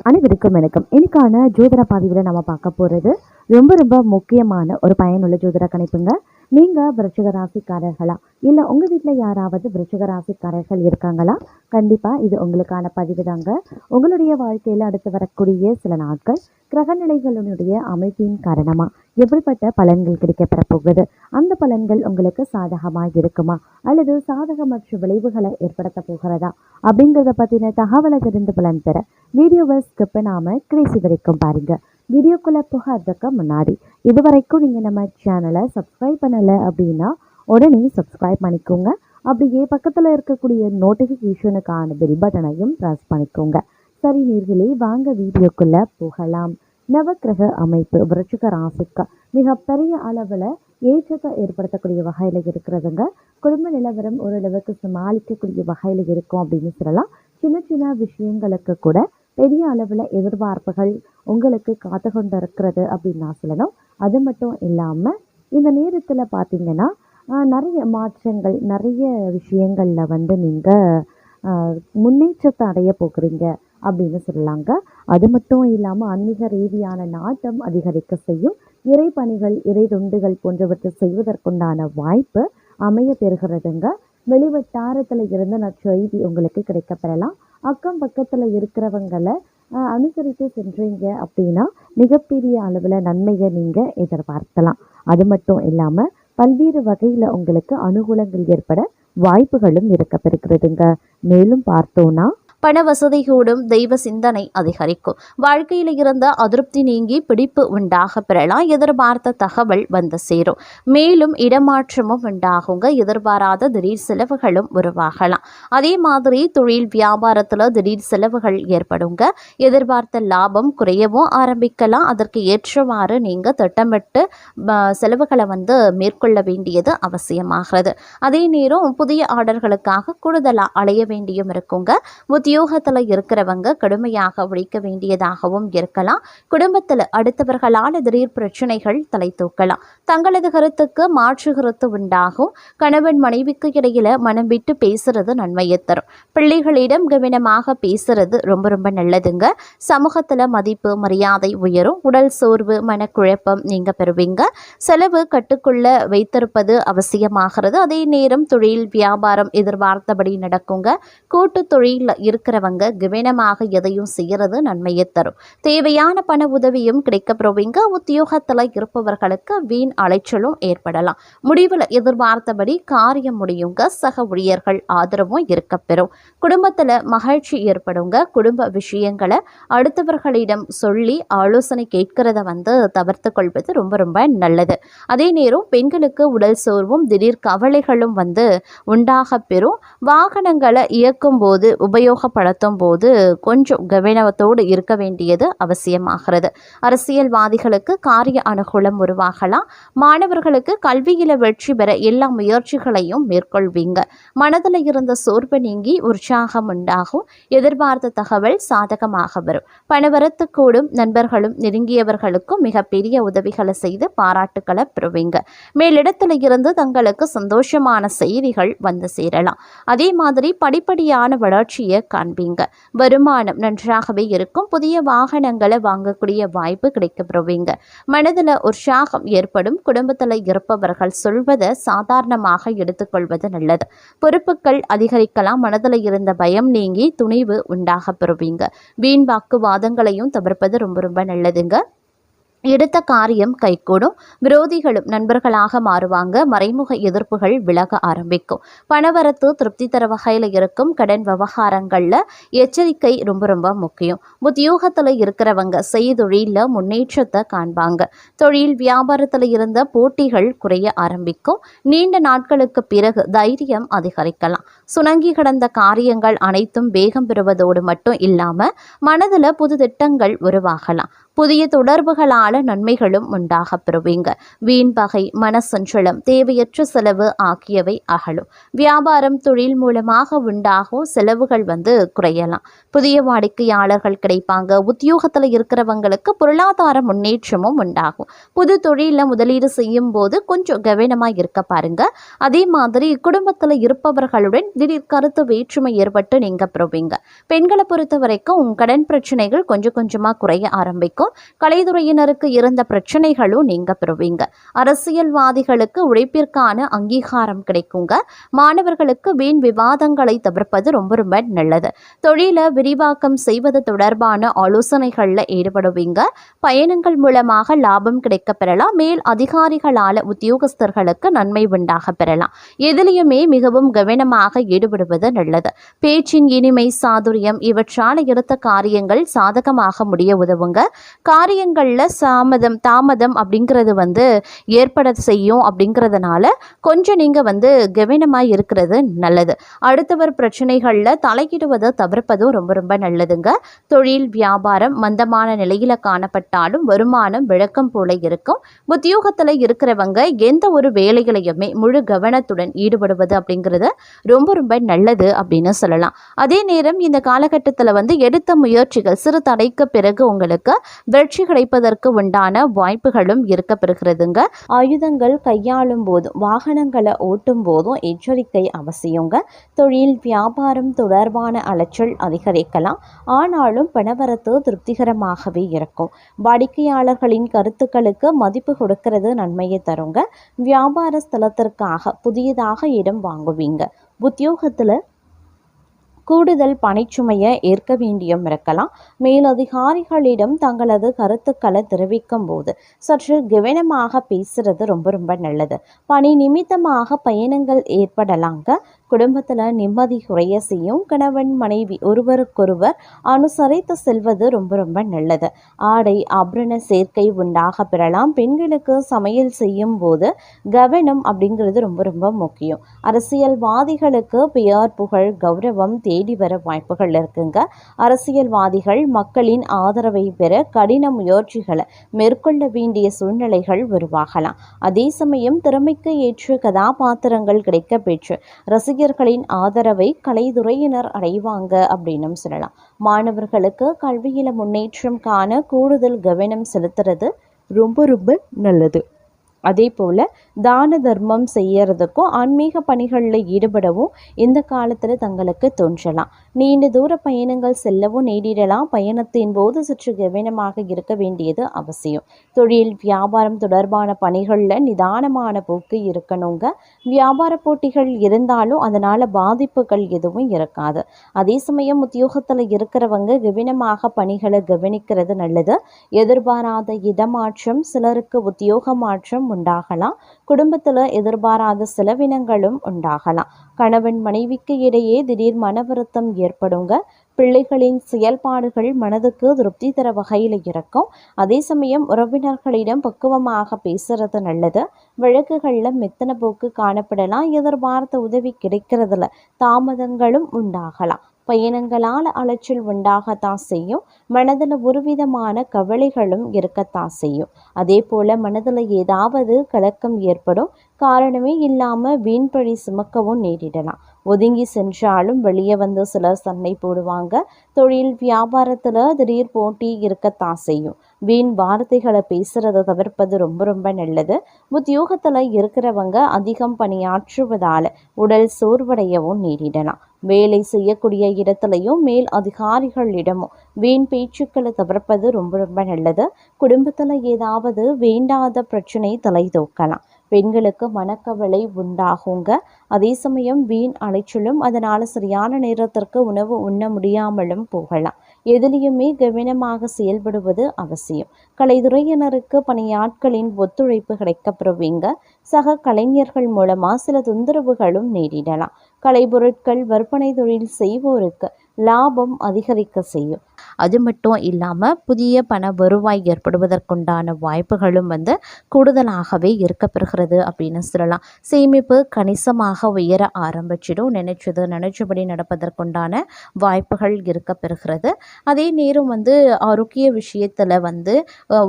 அனைவருக்கும் வணக்கம். இன்னைக்கான ஜோதிட பதிவில் நம்ம பார்க்க போகிறது ரொம்ப ரொம்ப முக்கியமான ஒரு பயனுள்ள ஜோதிட கணிப்புங்க. நீங்கள் விருச்சிக ராசிக்காரர்களா, இல்லை உங்கள் வீட்டில் யாராவது விருச்சிக ராசிக்காரர்கள் இருக்காங்களா? கண்டிப்பாக இது உங்களுக்கான பதிவு தாங்க. உங்களுடைய வாழ்க்கையில் அடுத்து வரக்கூடிய சில நாட்கள் கிரகநிலைகளுடைய அமைப்பின் காரணமாக எப்படிப்பட்ட பலன்கள் கிடைக்கப்பெற போகுது, அந்த பலன்கள் உங்களுக்கு சாதகமாக இருக்குமா அல்லது சாதகமற்ற விளைவுகளை ஏற்படுத்த போகிறதா அப்படிங்கிறத பற்றின தகவலை தெரிந்து பலன் பெற வீடியோவை ஸ்கிப் பண்ணாமல் கடைசி வரைக்கும் பாருங்க. வீடியோக்குள்ளே போகிறதுக்கு முன்னாடி இதுவரைக்கும் நீங்கள் நம்ம சேனலை சப்ஸ்கிரைப் பண்ணலை அப்படின்னா உடனே சப்ஸ்கிரைப் பண்ணிக்கோங்க. அப்படியே பக்கத்தில் இருக்கக்கூடிய நோட்டிஃபிகேஷனுக்கான பெல் பட்டனையும் ப்ரெஸ் பண்ணிக்கோங்க. சரி நேர்களே, வாங்க வீடியோக்குள்ளே போகலாம். நவக்கிரக அமைப்பு விருச்சிக ராசிக்கு மிகப்பெரிய அளவில் ஏற்றத்தை ஏற்படுத்தக்கூடிய வகையில் இருக்கிறதுங்க. குடும்ப நிலவரம் ஓரளவுக்கு சமாளிக்கக்கூடிய வகையில் இருக்கும் அப்படின்னு சொல்லலாம். சின்ன சின்ன விஷயங்களுக்கு கூட பெரிய அளவில் எதிர்பார்ப்புகள் உங்களுக்கு காத்து கொண்டு இருக்கிறது அப்படின்னு நான் சொல்லணும். அது மட்டும் இல்லாமல் இந்த நேரத்தில் பார்த்தீங்கன்னா நிறைய மாற்றங்கள், நிறைய விஷயங்களில் நீங்கள் முன்னேற்றத்தை அடைய போகிறீங்க அப்படின்னு சொல்லலாங்க. அது மட்டும் இல்லாமல் ஆன்மீக ரீதியான நாட்டம் அதிகரிக்க செய்யும். இறை பணிகள், இறை தொண்டுகள் போன்றவற்றை செய்வதற்குண்டான வாய்ப்பு அமைய பெறுகிறதுங்க. வெளிவட்டாரத்தில் இருந்து நற்செய்தி உங்களுக்கு கிடைக்கப்பெறலாம். அக்கம் பக்கத்தில் இருக்கிறவங்களை அனுசரித்து சென்றீங்க அப்படின்னா மிகப்பெரிய அளவில் நன்மையை நீங்கள் எதிர்பார்க்கலாம். அது மட்டும் இல்லாமல் பல்வேறு வகையில் உங்களுக்கு அனுகூலங்கள் ஏற்பட வாய்ப்புகளும் இருக்கப்பெறுகிறதுங்க. மேலும் பார்த்தோன்னா பண வசதி கூடும், தெய்வ சிந்தனை அதிகரிக்கும். வாழ்க்கையில் இருந்த அதிருப்தி நீங்கி பிடிப்பு உண்டாக பெறலாம். எதிர்பார்த்த தகவல் வந்து சேரும். மேலும் இடமாற்றமும் உண்டாகுங்க. எதிர்பாராத திடீர் செலவுகளும் உருவாகலாம். அதே மாதிரி தொழில் வியாபாரத்தில் திடீர் செலவுகள் ஏற்படுங்க. எதிர்பார்த்த லாபம் குறையவும் ஆரம்பிக்கலாம். அதற்கு ஏற்றவாறு நீங்கள் திட்டமிட்டு செலவுகளை மேற்கொள்ள வேண்டியது அவசியமாகிறது. அதே நேரம் புதிய ஆர்டர்களுக்காக கூடுதலாக அலைய வேண்டியும் இருக்குங்க. உத்தியோகத்தில் இருக்கிறவங்க கடுமையாக உழைக்க வேண்டியதாகவும் இருக்கலாம். குடும்பத்தில் அடுத்தவர்களால் திடீர் பிரச்சனைகள் தலை தூக்கலாம். தங்களது கருத்துக்கு மாற்று கருத்து உண்டாகும். கணவன் மனைவிக்கு இடையில மனம் விட்டு பேசுறது நன்மையை தரும். பிள்ளைகளிடம் கவனமாக பேசுறது ரொம்ப ரொம்ப நல்லதுங்க. சமூகத்தில் மதிப்பு மரியாதை உயரும். உடல் சோர்வு, மனக்குழப்பம் நீங்க பெறுவீங்க. செலவு கட்டுக்குள்ள வைத்திருப்பது அவசியமாகிறது. அதே நேரம் தொழில் வியாபாரம் எதிர்பார்த்தபடி நடக்குங்க. கூட்டு தொழில் இருக்கிறவங்க கவனமாக எதையும் செய்யறது நன்மையை தரும். தேவையான பண உதவியும் கிடைக்கப்பெறுவீங்க. உத்தியோகத்தில் இருப்பவர்களுக்கு வீண் அலைச்சலும் ஏற்படலாம். முடிவில் எதிர்பார்த்தபடி காரியம் முடியுங்க. சக ஊழியர்கள் ஆதரவும் இருக்கப்பெறும். குடும்பத்தில் மகிழ்ச்சி ஏற்படுங்க. குடும்ப விஷயங்களை அடுத்தவர்களிடம் சொல்லி ஆலோசனை கேட்கிறத தவிர்த்து கொள்வது ரொம்ப ரொம்ப நல்லது. அதே நேரம் பெண்களுக்கு உடல் சோர்வும் திடீர் கவலைகளும் உண்டாக பெறும். வாகனங்களை இயக்கும் போது உபயோகப்படுத்தும் போது கொஞ்சம் கவனத்தோடு இருக்க வேண்டியது அவசியமாகிறது. அரசியல்வாதிகளுக்கு காரிய அனுகூலம் உருவாகலாம். மாணவர்களுக்கு கல்வியில வெற்றி பெற எல்லா முயற்சிகளையும் மேற்கொள்வீங்க. மனதில் இருந்த சோர்வு நீங்கி உற்சாகம் உண்டாகும். எதிர்பார்த்த தகவல் சாதகமாக வரும். பணவரத்து கூடும். நண்பர்களும் நெருங்கியவர்களுக்கும் மிகப்பெரிய உதவிகளை செய்து பாராட்டுக்களை பெறுவீங்க. மேலிடத்தில் இருந்து தங்களுக்கு சந்தோஷமான செய்திகள் வந்து சேரலாம். அதே மாதிரி படிப்படியான வளர்ச்சியை காண்பீங்க. வருமானம் நன்றாகவே இருக்கும். புதிய வாகனங்களை வாங்கக்கூடிய வாய்ப்பு கிடைக்கப்பெறுவீங்க. மனதில் உற்சாகம் ஏற்படும். குடும்பத்தில் இருப்பவர்கள் சொல்வதை சாதாரணமாக எடுத்துக்கொள்வது நல்லது. பொறுப்புகள் அதிகரிக்கலாம். மனதில் இருந்த பயம் நீங்கி துணிவு உண்டாக பெறுவீங்க. வீண் வாக்குவாதங்களையும் தவிர்ப்பது ரொம்ப ரொம்ப நல்லதுங்க. எடுத்த காரியம் கைகூடும். விரோதிகளும் நண்பர்களாக மாறுவாங்க. மறைமுக எதிர்ப்புகள் விலக ஆரம்பிக்கும். பணவரத்து திருப்தி தர வகையில் இருக்கும். கடன் விவகாரங்களில் எச்சரிக்கை ரொம்ப ரொம்ப முக்கியம். உத்தியோகத்தில் இருக்கிறவங்க செய்தொழிலில் முன்னேற்றத்தை காண்பாங்க. தொழில் வியாபாரத்தில் இருந்த போட்டிகள் குறைய ஆரம்பிக்கும். நீண்ட நாட்களுக்கு பிறகு தைரியம் அதிகரிக்கலாம். சுணங்கி கிடந்த காரியங்கள் அனைத்தும் வேகம் பெறுவதோடு மட்டும் இல்லாமல் மனதில் புது திட்டங்கள் உருவாகலாம். புதிய தொடர்புகளால் நன்மைகளும் உண்டாக பெறுவீங்க. வீண் பகை, மனசஞ்சலம், தேவையற்ற செலவு ஆகியவை அகலும். வியாபாரம், தொழில் மூலமாக உண்டாகும் செலவுகள் குறையலாம். புதிய வாடிக்கையாளர்கள் கிடைப்பாங்க. உத்தியோகத்தில் இருக்கிறவங்களுக்கு பொருளாதார முன்னேற்றமும் உண்டாகும். புது தொழிலில் முதலீடு செய்யும் போது கொஞ்சம் கவனமாக இருக்க பாருங்க. அதே மாதிரி குடும்பத்தில் இருப்பவர்களுடன் திடீர் கருத்து வேற்றுமை ஏற்பட்டு நீங்க பெறுவீங்க. பெண்களை பொறுத்த வரைக்கும் உங்க கடன் பிரச்சனைகள் கொஞ்சம் கொஞ்சமாக குறைய ஆரம்பிக்கும். கலைத்துறையினருக்கு இருந்த பிரச்சனைகளும் நீங்க பெறுவீங்க. அரசியல்வாதிகளுக்கு உழைப்பிற்கான அங்கீகாரம் கிடைக்குங்க. மாணவர்களுக்கு வீண் விவாதங்களை தவிர்ப்பது ரொம்ப ரொம்ப நல்லது. தொழிலை விரிவாக்கம் செய்வது தொடர்பான ஆலோசனைகளில் ஈடுபடுவீங்க. பயணங்கள் மூலமாக லாபம் கிடைக்க பெறலாம். மேல் அதிகாரிகளால் உத்தியோகஸ்தர்களுக்கு நன்மை உண்டாக பெறலாம். எதிலையுமே மிகவும் கவனமாக ஈடுபடுவது நல்லது. பேச்சின் இனிமை, சாதுரியம் இவற்றால் எடுத்த காரியங்கள் சாதகமாக முடிய உதவுங்க. காரியங்களில் தாமதம் அப்படிங்கிறது ஏற்பட செய்யும். அப்படிங்கிறதுனால கொஞ்சம் நீங்கள் கவனமாக இருக்கிறது நல்லது. அடுத்தவர் பிரச்சனைகளில் தலையிடுவதை தவிர்ப்பதும் ரொம்ப ரொம்ப நல்லதுங்க. தொழில் வியாபாரம் மந்தமான நிலையில் காணப்பட்டாலும் வருமானம் விளக்கம் போல இருக்கும். உத்தியோகத்தில் இருக்கிறவங்க எந்த ஒரு வேலைகளையுமே முழு கவனத்துடன் ஈடுபடுவது அப்படிங்கிறது ரொம்ப ரொம்ப நல்லது அப்படின்னு சொல்லலாம். அதே நேரம் இந்த காலகட்டத்தில் எடுத்த முயற்சிகள் சிறு தடைக்கு பிறகு உங்களுக்கு வெற்றி கிடைப்பதற்கு உண்டான வாய்ப்புகளும் இருக்க பெறுகிறதுங்க. ஆயுதங்கள் கையாளும் போதும் வாகனங்களை ஓட்டும் போதும் எச்சரிக்கை அவசியங்க. தொழில் வியாபாரம் தொடர்பான அலைச்சல் அதிகரிக்கலாம். ஆனாலும் பணவரத்து திருப்திகரமாகவே இருக்கும். வாடிக்கையாளர்களின் கருத்துக்களுக்கு மதிப்பு கொடுக்கிறது நன்மையை தருங்க. வியாபார ஸ்தலத்திற்காக புதியதாக இடம் வாங்குவீங்க. உத்தியோகத்தில் கூடுதல் பணிச்சுமையை ஏற்க வேண்டியும் இருக்கலாம். மேலதிகாரிகளிடம் தங்களது கருத்துக்களை தெரிவிக்கும் போது சற்று கவனமாக பேசுறது ரொம்ப ரொம்ப நல்லது. பணி நிமித்தமாக பயணங்கள் ஏற்படலாங்க. குடும்பத்தில் நிம்மதி குறைய செய்யும். கணவன் மனைவி ஒருவருக்கொருவர் அனுசரித்து செல்வது ரொம்ப ரொம்ப நல்லது. ஆடை ஆபரண சேர்க்கை உண்டாக பெறலாம். பெண்களுக்கு சமையல் செய்யும் போது கவனம் அப்படிங்கிறது ரொம்ப ரொம்ப முக்கியம். அரசியல்வாதிகளுக்கு பெயர் புகழ் கௌரவம் தேடி வர வாய்ப்புகள் இருக்குங்க. அரசியல்வாதிகள் மக்களின் ஆதரவை பெற கடின முயற்சிகளை மேற்கொள்ள வேண்டிய சூழ்நிலைகள் உருவாகலாம். அதே சமயம் திறமைக்கு ஏற்ற கதாபாத்திரங்கள் கிடைக்க பெற்று ரசிகர்களின் ஆதரவை கலைத்துறையினர் அடைவாங்க அப்படின்னு சொல்லலாம். மாணவர்களுக்கு கல்வியில முன்னேற்றம் காண கூடுதல் கவனம் செலுத்துறது ரொம்ப ரொம்ப நல்லது. அதே போல் தான தர்மம் செய்யறதுக்கும் ஆன்மீக பணிகளில் ஈடுபடவும் இந்த காலத்தில் தங்களுக்கு தோன்றலாம். நீண்ட தூர பயணங்கள் செல்லவும் நேரிடலாம். பயணத்தின் போது சற்று கவனமாக இருக்க வேண்டியது அவசியம். தொழில் வியாபாரம் தொடர்பான பணிகளில் நிதானமான போக்கு இருக்கணுங்க. வியாபார போட்டிகள் இருந்தாலும் அதனால் பாதிப்புகள் எதுவும் இருக்காது. அதே சமயம் உத்தியோகத்தில் இருக்கிறவங்க கவனமாக பணிகளை கவனிக்கிறது நல்லது. எதிர்பாராத இடமாற்றம், சிலருக்கு உத்தியோக மாற்றம் உண்டாகலாம். குடும்பத்தில் எதிர்பாராத செலவினங்களும் உண்டாகலாம். கணவன் மனைவிக்கு இடையே திடீர் மன வருத்தம் ஏற்படுங்க. பிள்ளைகளின் செயல்பாடுகள் மனதுக்கு திருப்தி தர வகையில் இருக்கும். அதே சமயம் உறவினர்களிடம் பக்குவமாக பேசுறது நல்லது. வழக்குகளில் மெத்தன போக்கு காணப்படலாம். எதிர்பார்த்த உதவி கிடைக்கிறதுல தாமதங்களும் உண்டாகலாம். பயணங்களால் அலைச்சல் உண்டாகத்தான் செய்யும். மனதில் ஒருவிதமான கவலைகளும் இருக்கத்தான் செய்யும். அதே போல் மனதில் ஏதாவது கலக்கம் ஏற்படும். காரணமே இல்லாமல் வீண்பழி சுமக்கவும் நேரிடலாம். ஒதுங்கி சென்றாலும் வெளியே சிலர் சண்டை போடுவாங்க. தொழில் வியாபாரத்தில் திடீர் போட்டி இருக்கத்தான் செய்யும். வீண் வார்த்தைகளை பேசுறதை தவிர்ப்பது ரொம்ப ரொம்ப நல்லது. உத்தியோகத்தில் இருக்கிறவங்க அதிகம் பணியாற்றுவதால் உடல் சோர்வடையவும் நேரிடலாம். வேலை செய்யக்கூடிய இடத்துலையும் மேல் அதிகாரிகளிடமும் வீண் பேச்சுக்களை தவிர்ப்பது ரொம்ப ரொம்ப நல்லது. குடும்பத்தில் ஏதாவது வேண்டாத பிரச்சனை தலை தூக்கலாம். பெண்களுக்கு மனக்கவலை உண்டாகுங்க. அதே சமயம் வீண் அலைச்சலும், அதனால் சரியான நேரத்திற்கு உணவு உண்ண முடியாமலும் போகலாம். எதிலையுமே கவனமாக செயல்படுவது அவசியம். கலைத்துறையினருக்கு பணியாட்களின் ஒத்துழைப்பு கிடைக்கப்பெறுவீங்க. சக கலைஞர்கள் மூலமாக சில தொந்தரவுகளும் நேரிடலாம். கலைப்பொருட்கள் விற்பனை தொழில் செய்வோருக்கு லாபம் அதிகரிக்க செய்யும். அது மட்டும் இல்லாமல் புதிய பண வருவாய் ஏற்படுவதற்குண்டான வாய்ப்புகளும் கூடுதலாகவே இருக்கப்பெறுகிறது அப்படின்னு சொல்லலாம். சேமிப்பு கணிசமாக உயர ஆரம்பிச்சிடும். நினைச்சபடி நடப்பதற்குண்டான வாய்ப்புகள் இருக்கப்பெறுகிறது. அதே நேரம் ஆரோக்கிய விஷயத்தில்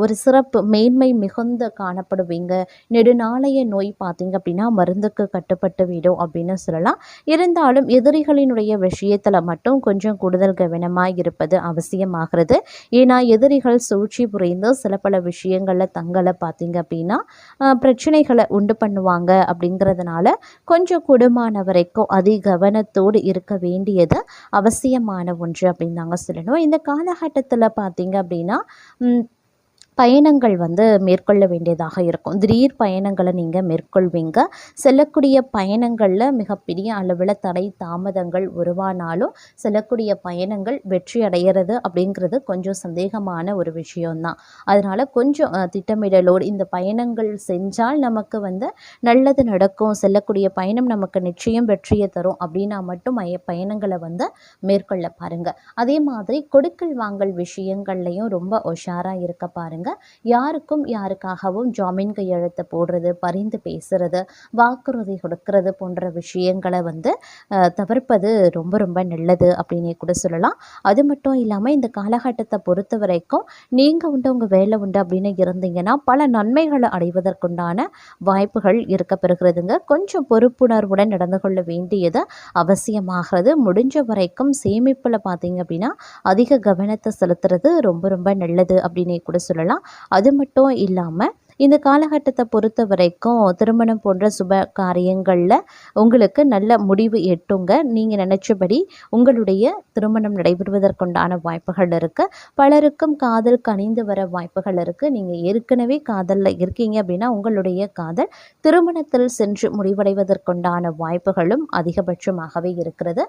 ஒரு சிறப்பு மேன்மை மிகுந்த காணப்படுவீங்க. நெடுநாளைய நோய் பார்த்தீங்க அப்படின்னா மருந்துக்கு கட்டுப்பட்டு விடும் அப்படின்னு சொல்லலாம். இருந்தாலும் எதிரிகளினுடைய விஷயத்தில் மட்டும் கொஞ்சம் கூடுதல் கவனமாக இருப்பது அவசியமாகிறது. ஏன்னா எதிரிகள் சூழ்ச்சி புரிந்து சில பல விஷயங்களில் தங்களை பார்த்தீங்க அப்படின்னா பிரச்சனைகளை உண்டு பண்ணுவாங்க. அப்படிங்கிறதுனால கொஞ்சம் கூடுமான வரைக்கும் கவனத்தோடு இருக்க வேண்டியது அவசியமான ஒன்று அப்படின்னு தாங்க சொல்லணும். இந்த காலகட்டத்தில் பார்த்தீங்க அப்படின்னா பயணங்கள் மேற்கொள்ள வேண்டியதாக இருக்கும். திடீர் பயணங்களை நீங்கள் மேற்கொள்வீங்க. செல்லக்கூடிய பயணங்களில் மிகப்பெரிய அளவில் தடை தாமதங்கள் உருவானாலும் செல்லக்கூடிய பயணங்கள் வெற்றி அடைகிறது அப்படிங்கிறது கொஞ்சம் சந்தேகமான ஒரு விஷயம்தான். அதனால் கொஞ்சம் திட்டமிடலோடு இந்த பயணங்கள் செஞ்சால் நமக்கு நல்லது நடக்கும், செல்லக்கூடிய பயணம் நமக்கு நிச்சயம் வெற்றியை தரும் அப்படின்னா மட்டும் பயணங்களை மேற்கொள்ள பாருங்கள். அதே மாதிரி கொடுக்கல் வாங்கல் விஷயங்கள்லையும் ரொம்ப உஷாராக இருக்க பாருங்கள். யாருக்காகவும் ஜாமீன் கையெழுத்து போடுறது, பரிந்து பேசுறது, வாக்குறுதி கொடுக்கறது போன்ற விஷயங்களை தவிர்ப்பது ரொம்ப ரொம்ப நல்லது அப்படின்னே கூட சொல்லலாம். அது மட்டும் இல்லாமல் இந்த காலகட்டத்தை பொறுத்த வரைக்கும் நீங்கள் உங்கள் வேலை உண்டு அப்படின்னு இருந்தீங்கன்னா பல நன்மைகளை அடைவதற்குண்டான வாய்ப்புகள் இருக்கப்பெறுகிறதுங்க. கொஞ்சம் பொறுப்புணர்வுடன் நடந்து கொள்ள வேண்டியது அவசியமாகிறது. முடிஞ்ச வரைக்கும் சேமிப்பில் பார்த்தீங்க அப்படின்னா அதிக கவனத்தை செலுத்துறது ரொம்ப ரொம்ப நல்லது அப்படின்னே கூட சொல்லலாம். அது மட்டும் இல்லாமல் இந்த காலகட்டத்தை பொறுத்த வரைக்கும் திருமணம் போன்ற சுப காரியங்களில் உங்களுக்கு நல்ல முடிவு எட்டுங்க. நீங்கள் நினச்சபடி உங்களுடைய திருமணம் நடைபெறுவதற்குண்டான வாய்ப்புகள் இருக்குது. பலருக்கும் காதல் கனிந்து வர வாய்ப்புகள் இருக்குது. நீங்கள் ஏற்கனவே காதலில் இருக்கீங்க அப்படின்னா உங்களுடைய காதல் திருமணத்தில் சென்று முடிவடைவதற்குண்டான வாய்ப்புகளும் அதிகபட்சமாகவே இருக்கிறது.